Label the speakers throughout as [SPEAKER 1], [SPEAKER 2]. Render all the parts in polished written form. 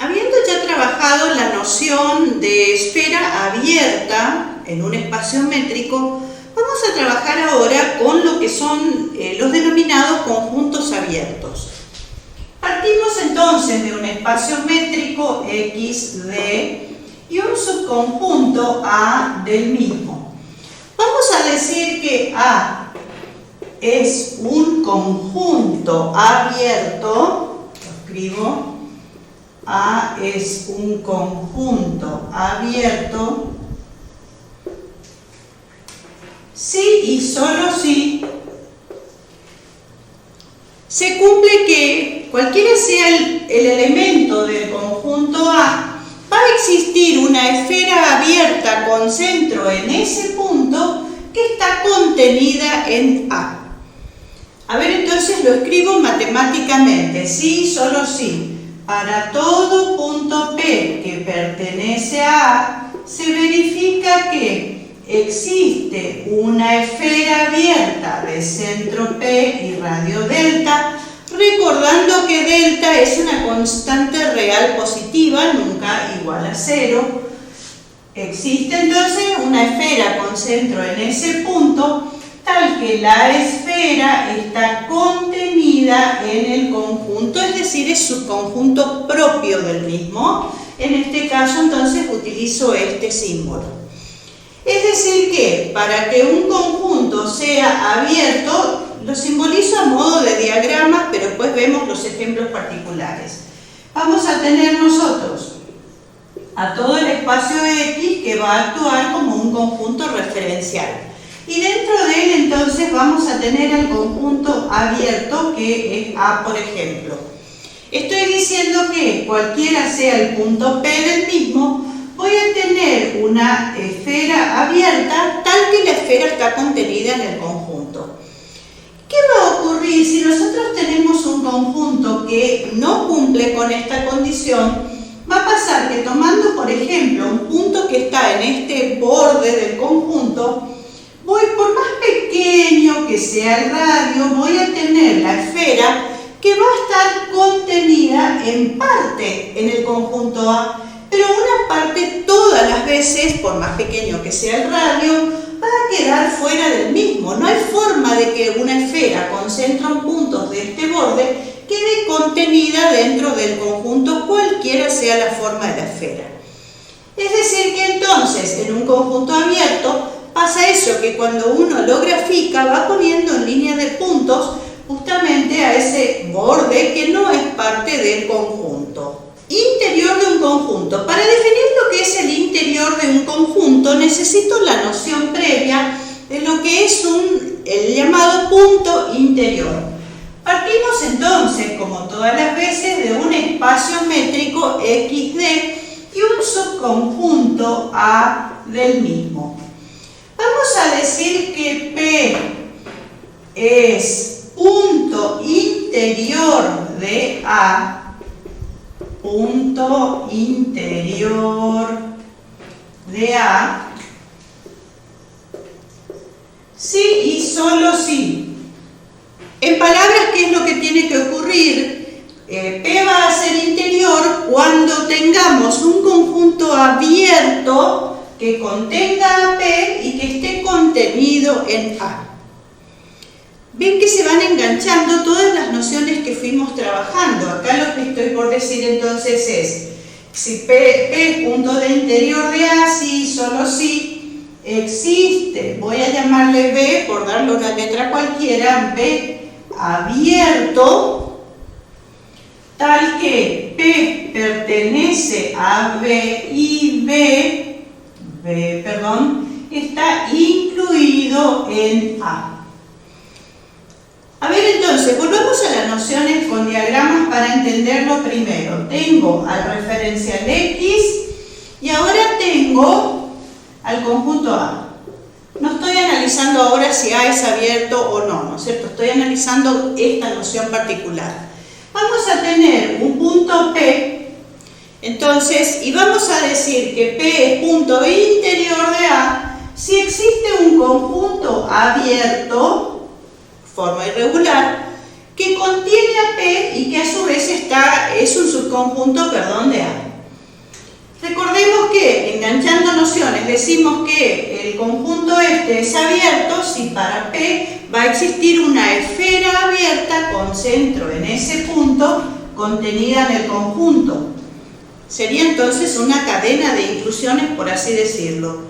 [SPEAKER 1] Habiendo ya trabajado la noción de esfera abierta en un espacio métrico, vamos a trabajar ahora con lo que son los denominados conjuntos abiertos. Partimos entonces de un espacio métrico XD y un subconjunto A del mismo. Vamos a decir que A es un conjunto abierto, lo escribo, A es un conjunto abierto si y solo si se cumple que cualquiera sea el elemento del conjunto A, va a existir una esfera abierta con centro en ese punto que está contenida en A. A ver, entonces lo escribo matemáticamente, si y solo si. Para todo punto P que pertenece a A, se verifica que existe una esfera abierta de centro P y radio delta, recordando que delta es una constante real positiva, nunca igual a 0. Existe entonces una esfera con centro en ese punto, tal que la esfera está contenida en el conjunto, es decir, es subconjunto propio del mismo. En este caso, entonces, utilizo este símbolo. Es decir que, para que un conjunto sea abierto, lo simbolizo a modo de diagramas, pero después vemos los ejemplos particulares. Vamos a tener nosotros a todo el espacio X que va a actuar como un conjunto referencial. Y dentro de él entonces vamos a tener el conjunto abierto que es A, por ejemplo. Estoy diciendo que cualquiera sea el punto P del mismo, voy a tener una esfera abierta tal que la esfera está contenida en el conjunto. ¿Qué va a ocurrir si nosotros tenemos un conjunto que no cumple con esta condición? Va a pasar que tomando, por ejemplo, un punto que está en este borde del conjunto, voy, por más pequeño que sea el radio, voy a tener la esfera que va a estar contenida en parte en el conjunto A, pero una parte todas las veces, por más pequeño que sea el radio, va a quedar fuera del mismo. No hay forma de que una esfera con centro en puntos de este borde quede contenida dentro del conjunto, cualquiera sea la forma de la esfera. Es decir que entonces, en un conjunto abierto, pasa eso, que cuando uno lo grafica va poniendo en línea de puntos justamente a ese borde que no es parte del conjunto. Interior de un conjunto. Para definir lo que es el interior de un conjunto necesito la noción previa de lo que es el llamado punto interior. Partimos entonces, como todas las veces, de un espacio métrico XD y un subconjunto A del mismo. Vamos a decir que P es punto interior de A, punto interior de A, si y solo si. En palabras, ¿qué es lo que tiene que ocurrir? P va a ser interior cuando tengamos un conjunto abierto que contenga a P y que esté contenido en A. Ven que se van enganchando todas las nociones que fuimos trabajando. Acá lo que estoy por decir entonces es, si P es punto de interior de A, si, solo si, existe, voy a llamarle B, por darle una letra cualquiera, B abierto, tal que P pertenece a B y B, está incluido en A. A ver, entonces, volvamos a las nociones con diagramas para entenderlo primero. Tengo al referencial X y ahora tengo al conjunto A. No estoy analizando ahora si A es abierto o no, ¿no es cierto? Estoy analizando esta noción particular. Vamos a tener un punto P, entonces, y vamos a decir que P es punto interior de A si existe un conjunto abierto, forma irregular, que contiene a P y que a su vez es un subconjunto, de A. Recordemos que, enganchando nociones, decimos que el conjunto este es abierto si para P va a existir una esfera abierta con centro en ese punto contenida en el conjunto. Sería entonces una cadena de inclusiones, por así decirlo.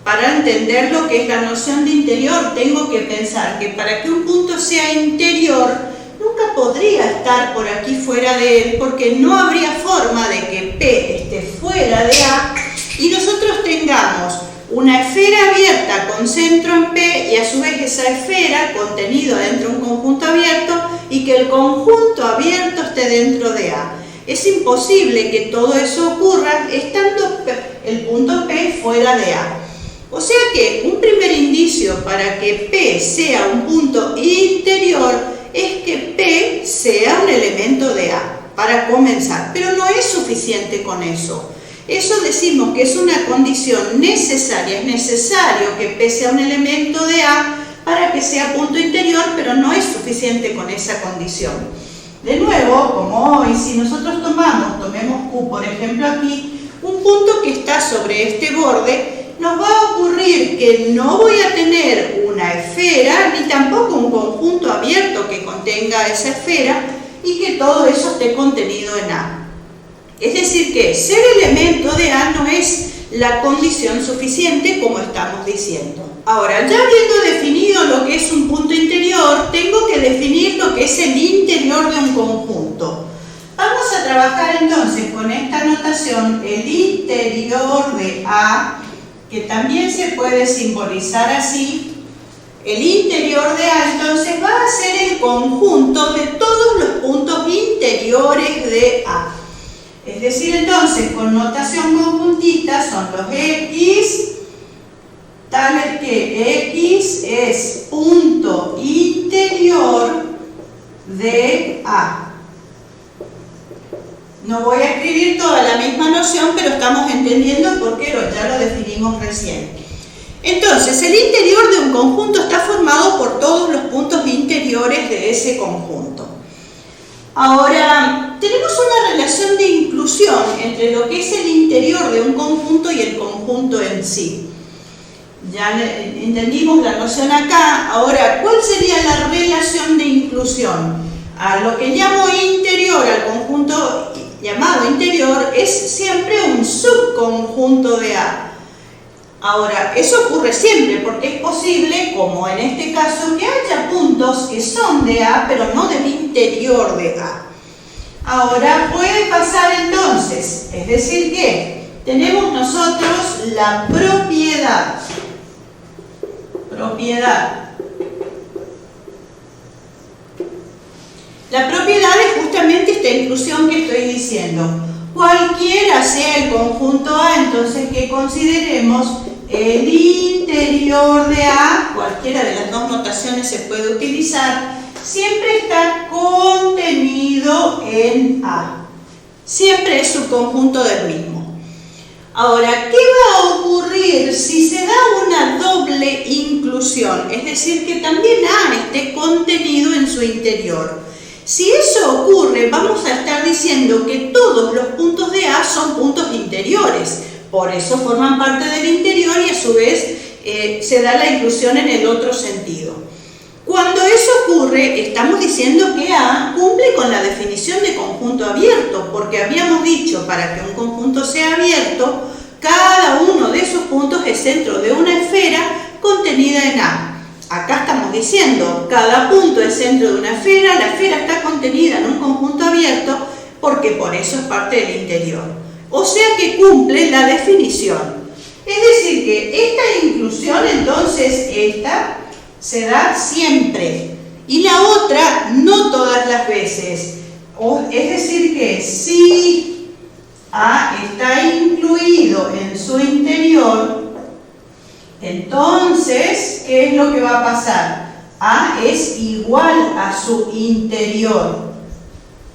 [SPEAKER 1] Para entender lo que es la noción de interior, tengo que pensar que para que un punto sea interior, nunca podría estar por aquí fuera de él, porque no habría forma de que P esté fuera de A y nosotros tengamos una esfera abierta con centro en P y a su vez esa esfera contenida dentro de un conjunto abierto y que el conjunto abierto esté dentro de A. Es imposible que todo eso ocurra estando el punto P fuera de A. O sea que un primer indicio para que P sea un punto interior es que P sea un elemento de A, para comenzar. Pero no es suficiente con eso. Eso decimos que es una condición necesaria. Es necesario que P sea un elemento de A para que sea punto interior, pero no es suficiente con esa condición. De nuevo, como hoy, si nosotros tomemos Q, por ejemplo aquí, un punto que está sobre este borde, nos va a ocurrir que no voy a tener una esfera, ni tampoco un conjunto abierto que contenga esa esfera, y que todo eso esté contenido en A. Es decir que ser elemento de A no es la condición suficiente, como estamos diciendo. Ahora, ya habiendo definido lo que es un punto interior, tengo que definir lo que es el interior de un conjunto. Vamos a trabajar entonces con esta notación, el interior de A, que también se puede simbolizar así. El interior de A entonces va a ser el conjunto de todos los puntos interiores de A. Es decir, entonces, con notación conjuntita son los X, tales que X es punto interior de A. No voy a escribir toda la misma noción, pero estamos entendiendo por qué ya lo definimos recién. Entonces, el interior de un conjunto está formado por todos los puntos interiores de ese conjunto. Ahora, tenemos una relación de inclusión entre lo que es el interior de un conjunto y el conjunto en sí. Ya entendimos la noción acá. Ahora, ¿cuál sería la relación de inclusión? A lo que llamo interior, al conjunto llamado interior, es siempre un subconjunto de A. Ahora, eso ocurre siempre porque es posible, como en este caso, que haya puntos que son de A, pero no del interior de A. Ahora, puede pasar entonces, es decir que tenemos nosotros la propiedad. La propiedad es justamente esta inclusión que estoy diciendo. Cualquiera sea el conjunto A, entonces que consideremos el interior de A, cualquiera de las dos notaciones se puede utilizar, siempre está contenido en A. Siempre es subconjunto del mismo. Ahora, ¿qué va a ocurrir si se da una doble inclusión? Es decir, que también A esté contenido en su interior. Si eso ocurre, vamos a estar diciendo que todos los puntos de A son puntos interiores. Por eso forman parte del interior y a su vez se da la inclusión en el otro sentido. Cuando eso ocurre, estamos diciendo que A cumple con la definición de conjunto abierto, porque habíamos dicho, para que un conjunto sea abierto, cada uno de esos puntos es centro de una esfera contenida en A. Acá estamos diciendo, cada punto es centro de una esfera, la esfera está contenida en un conjunto abierto, porque por eso es parte del interior. O sea que cumple la definición. Es decir que esta inclusión, entonces, esta se da siempre. Y la otra, no todas las veces. Es decir que si A está incluido en su interior, entonces, ¿qué es lo que va a pasar? A es igual a su interior,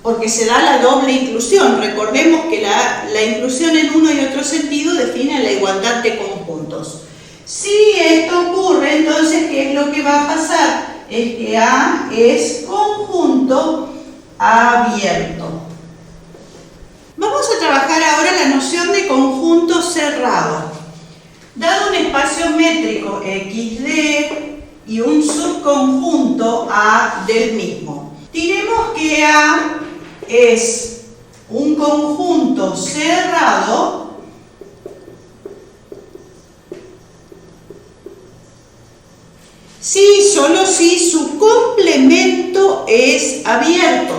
[SPEAKER 1] porque se da la doble inclusión. Recordemos que la inclusión en uno y otro sentido define la igualdad de conjuntos. Si esto ocurre, entonces, ¿qué es lo que va a pasar? es que A es conjunto abierto. Vamos a trabajar ahora la noción de conjunto cerrado. Dado un espacio métrico XD y un subconjunto A del mismo. Diremos que A es un conjunto cerrado solo si su complemento es abierto.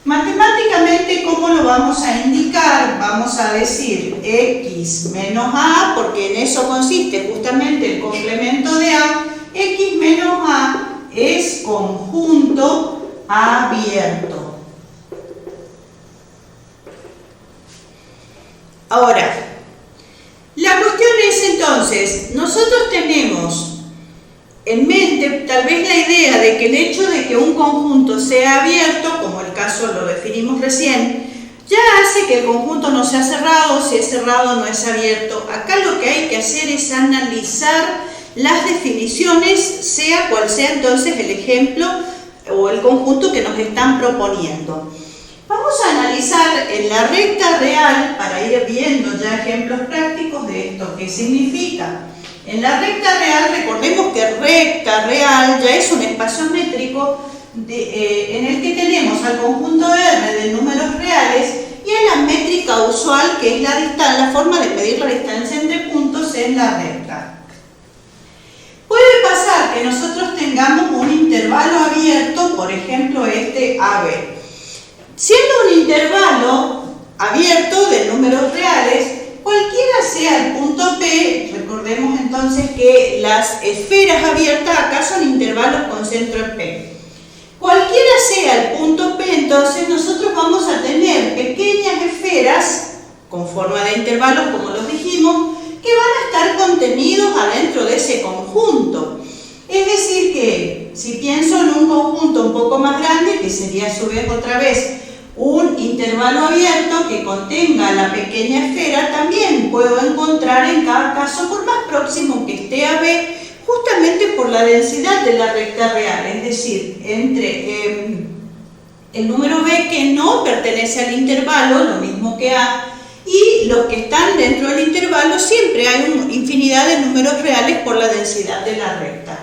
[SPEAKER 1] Matemáticamente, ¿cómo lo vamos a indicar? Vamos a decir X menos A, porque en eso consiste justamente el complemento de A. X menos A es conjunto abierto. Ahora, la cuestión es entonces, nosotros tenemos en mente tal vez la idea de que el hecho de que un conjunto sea abierto, como el caso lo definimos recién, ya hace que el conjunto no sea cerrado, si es cerrado no es abierto. Acá lo que hay que hacer es analizar las definiciones, sea cual sea entonces el ejemplo o el conjunto que nos están proponiendo. Vamos a analizar en la recta real, para ir viendo ya ejemplos prácticos de esto, qué significa. En la recta real, recordemos que recta real ya es un espacio métrico en el que tenemos al conjunto R de números reales y a la métrica usual, que es la forma de medir la distancia entre puntos en la recta. Puede pasar que nosotros tengamos un intervalo abierto, por ejemplo este AB. Siendo un intervalo abierto de números reales, cualquiera sea el punto P, recordemos entonces que las esferas abiertas acá son intervalos con centro en P. Cualquiera sea el punto P, entonces nosotros vamos a tener pequeñas esferas con forma de intervalos, como los dijimos, que van a estar contenidos adentro de ese conjunto. Es decir que, si pienso en un conjunto un poco más grande, que sería a su vez otra vez un intervalo abierto que contenga la pequeña esfera, también puedo encontrar en cada caso, por más próximo que esté a B, justamente por la densidad de la recta real, es decir, entre el número B que no pertenece al intervalo, lo mismo que A, y los que están dentro del intervalo, siempre hay una infinidad de números reales por la densidad de la recta.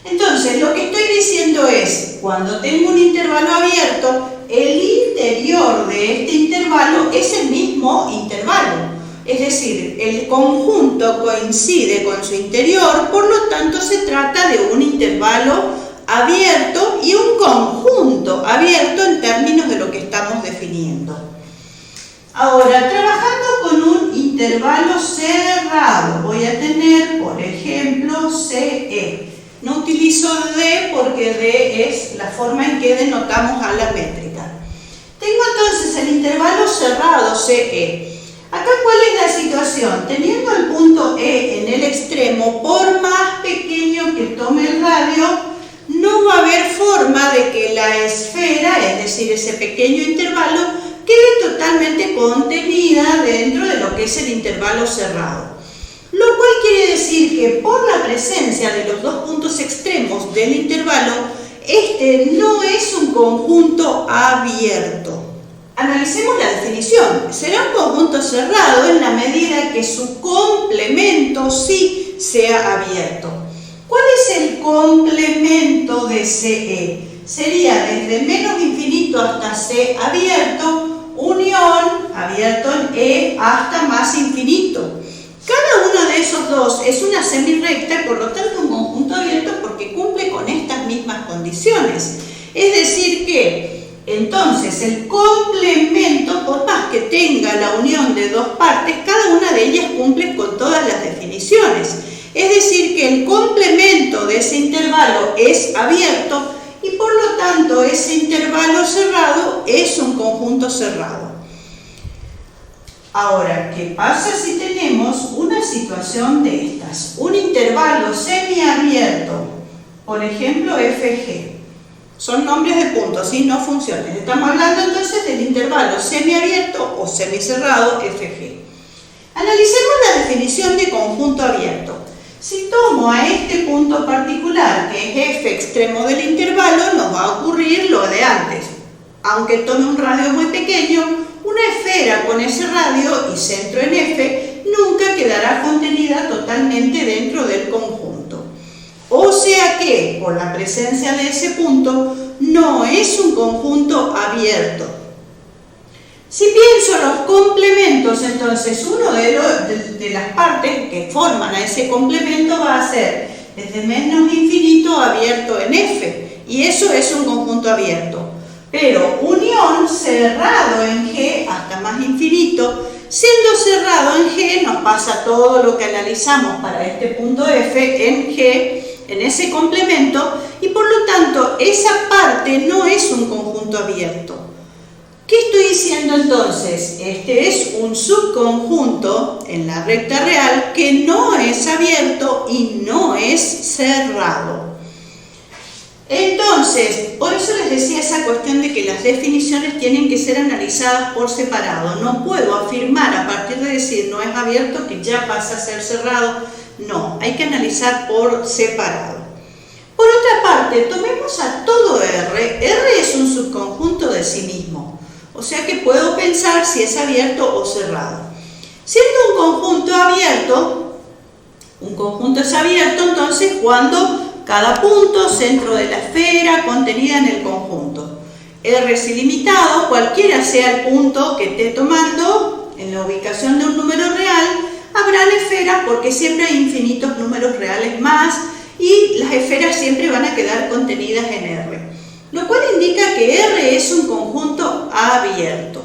[SPEAKER 1] Entonces, lo que estoy diciendo es, cuando tengo un intervalo abierto, el interior de este intervalo es el mismo intervalo. Es decir, el conjunto coincide con su interior, por lo tanto se trata de un intervalo abierto y un conjunto abierto en términos de lo que estamos definiendo. Ahora, trabajando con un intervalo cerrado, voy a tener, por ejemplo, CE. No utilizo D porque D es la forma en que denotamos a la métrica. Tengo entonces el intervalo cerrado CE. Acá, ¿cuál es la situación? Teniendo el punto E en el extremo, por más pequeño que tome el radio, no va a haber forma de que la esfera, es decir, ese pequeño intervalo, quede totalmente contenida dentro de lo que es el intervalo cerrado. Lo cual quiere decir que por la presencia de los dos puntos extremos del intervalo, este no es un conjunto abierto. Analicemos la definición. Será un conjunto cerrado en la medida que su complemento sí sea abierto. ¿Cuál es el complemento de CE? Sería desde menos infinito hasta C abierto, unión abierto en E hasta más infinito. Cada uno de esos dos es una semirrecta, por lo tanto un conjunto abierto porque cumple con estas mismas condiciones. Es decir que, entonces, el complemento, por más que tenga la unión de dos partes, cada una de ellas cumple con todas las definiciones. Es decir que el complemento de ese intervalo es abierto y por lo tanto ese intervalo cerrado es un conjunto cerrado. Ahora, ¿qué pasa si tenemos una situación de estas? Un intervalo semiabierto, por ejemplo, FG. Son nombres de puntos, ¿sí? No funciones. Estamos hablando entonces del intervalo semiabierto o semicerrado FG. Analicemos la definición de conjunto abierto. Si tomo a este punto particular, que es f extremo del intervalo, nos va a ocurrir lo de antes. Aunque tome un radio muy pequeño, una esfera con ese radio y centro en f nunca quedará contenida totalmente dentro del conjunto. O sea que, por la presencia de ese punto, no es un conjunto abierto. Si pienso los complementos, entonces uno de las partes que forman a ese complemento va a ser desde menos infinito abierto en f, y eso es un conjunto abierto. Pero unión cerrado en G hasta más infinito, siendo cerrado en G nos pasa todo lo que analizamos para este punto F en G, en ese complemento, y por lo tanto esa parte no es un conjunto abierto. ¿Qué estoy diciendo entonces? Este es un subconjunto en la recta real que no es abierto y no es cerrado. Entonces, por eso les decía esa cuestión de que las definiciones tienen que ser analizadas por separado. No puedo afirmar a partir de decir no es abierto que ya pasa a ser cerrado. No, hay que analizar por separado. Por otra parte, tomemos a todo R. R es un subconjunto de sí mismo. O sea que puedo pensar si es abierto o cerrado. Siendo un conjunto abierto, un conjunto es abierto entonces cuando cada punto, centro de la esfera, contenida en el conjunto. R es ilimitado, cualquiera sea el punto que esté tomando en la ubicación de un número real, habrán esferas porque siempre hay infinitos números reales más y las esferas siempre van a quedar contenidas en R. Lo cual indica que R es un conjunto abierto.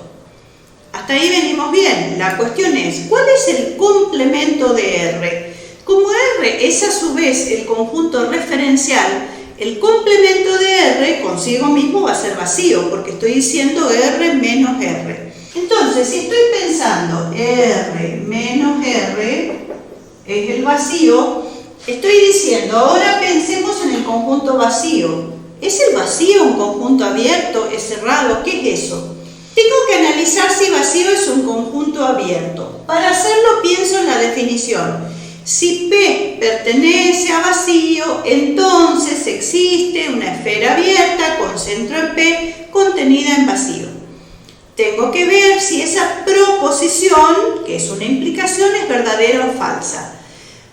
[SPEAKER 1] Hasta ahí venimos bien. La cuestión es, ¿cuál es el complemento de R? Como R es a su vez el conjunto referencial, el complemento de R consigo mismo va a ser vacío, porque estoy diciendo R menos R. Entonces, si estoy pensando R menos R es el vacío, estoy diciendo, ahora pensemos en el conjunto vacío. ¿Es el vacío un conjunto abierto? ¿Es cerrado? ¿Qué es eso? Tengo que analizar si vacío es un conjunto abierto. Para hacerlo pienso en la definición. Si P pertenece a vacío, entonces existe una esfera abierta con centro en P contenida en vacío. Tengo que ver si esa proposición, que es una implicación, es verdadera o falsa.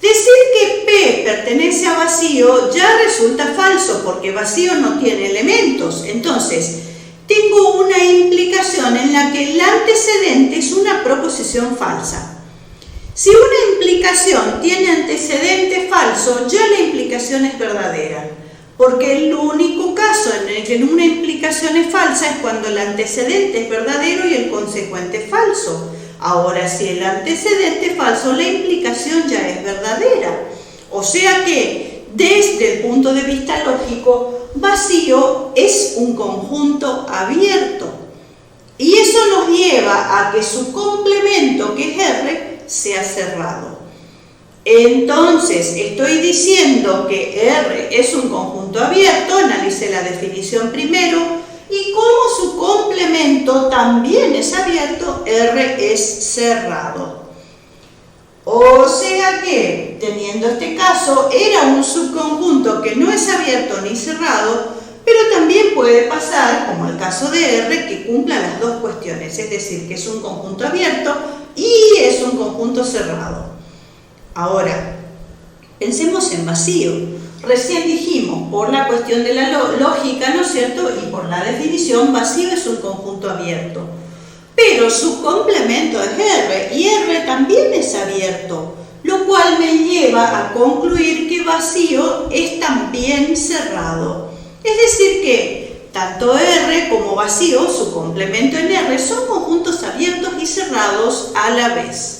[SPEAKER 1] Decir que P pertenece a vacío ya resulta falso porque vacío no tiene elementos. Entonces, tengo una implicación en la que el antecedente es una proposición falsa. Si una implicación tiene antecedente falso, ya la implicación es verdadera. Porque el único caso en el que una implicación es falsa es cuando el antecedente es verdadero y el consecuente es falso. Ahora, si el antecedente es falso, la implicación ya es verdadera. O sea que, desde el punto de vista lógico, vacío es un conjunto abierto. Y eso nos lleva a que su complemento, que es R, sea cerrado. Entonces, estoy diciendo que R es un conjunto abierto, analicé la definición primero, y como su complemento también es abierto, R es cerrado. O sea que, teniendo este caso, era un subconjunto que no es abierto ni cerrado, pero también puede pasar, como el caso de R, que cumpla las dos cuestiones, es decir, que es un conjunto abierto y es un conjunto cerrado. Ahora, pensemos en vacío. Recién dijimos, por la cuestión de la lógica, ¿no es cierto? Y por la definición, vacío es un conjunto abierto. Pero su complemento es R, y R también es abierto, lo cual me lleva a concluir que vacío es también cerrado. Es decir que, tanto R como vacío, su complemento en R, son conjuntos abiertos y cerrados a la vez.